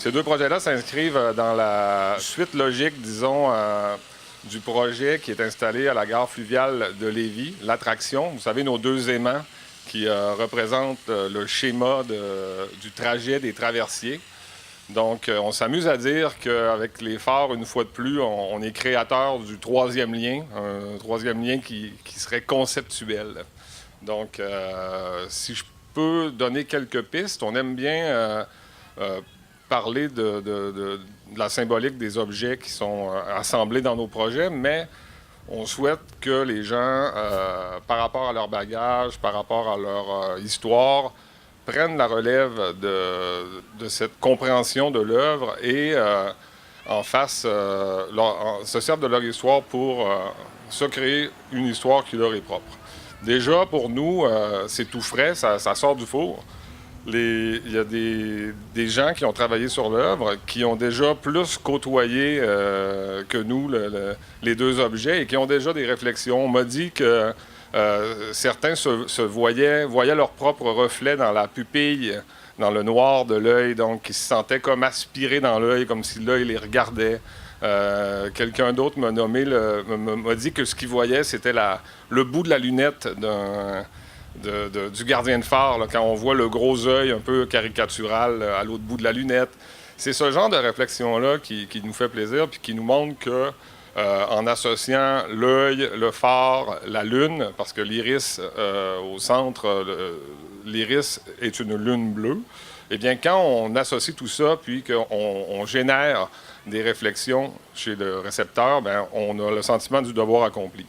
Ces deux projets-là s'inscrivent dans la suite logique, disons, du projet qui est installé à la gare fluviale de Lévis, l'attraction. Vous savez, nos deux aimants qui représentent le schéma du trajet des traversiers. Donc, on s'amuse à dire qu'avec les phares, une fois de plus, on est créateur du troisième lien, un troisième lien qui serait conceptuel. Donc, si je peux donner quelques pistes, on aime bien parler de la symbolique des objets qui sont assemblés dans nos projets, mais on souhaite que les gens, par rapport à leur bagage, par rapport à leur histoire, prennent la relève de cette compréhension de l'œuvre et en fassent, se servent de leur histoire pour se créer une histoire qui leur est propre. Déjà, pour nous, c'est tout frais, ça sort du four. Il y a des gens qui ont travaillé sur l'œuvre, qui ont déjà plus côtoyé que nous les deux objets et qui ont déjà des réflexions. On m'a dit que certains voyaient leur propre reflet dans la pupille, dans le noir de l'œil, donc ils se sentaient comme aspirés dans l'œil, comme si l'œil les regardait. Quelqu'un d'autre m'a dit que ce qu'il voyait, c'était le bout de la lunette du gardien de phare, là, quand on voit le gros œil un peu caricatural à l'autre bout de la lunette. C'est ce genre de réflexion-là qui nous fait plaisir puis qui nous montre que en associant l'œil, le phare, la lune, parce que l'iris au centre, l'iris est une lune bleue, eh bien, quand on associe tout ça, puis qu'on génère des réflexions chez le récepteur, bien, on a le sentiment du devoir accompli.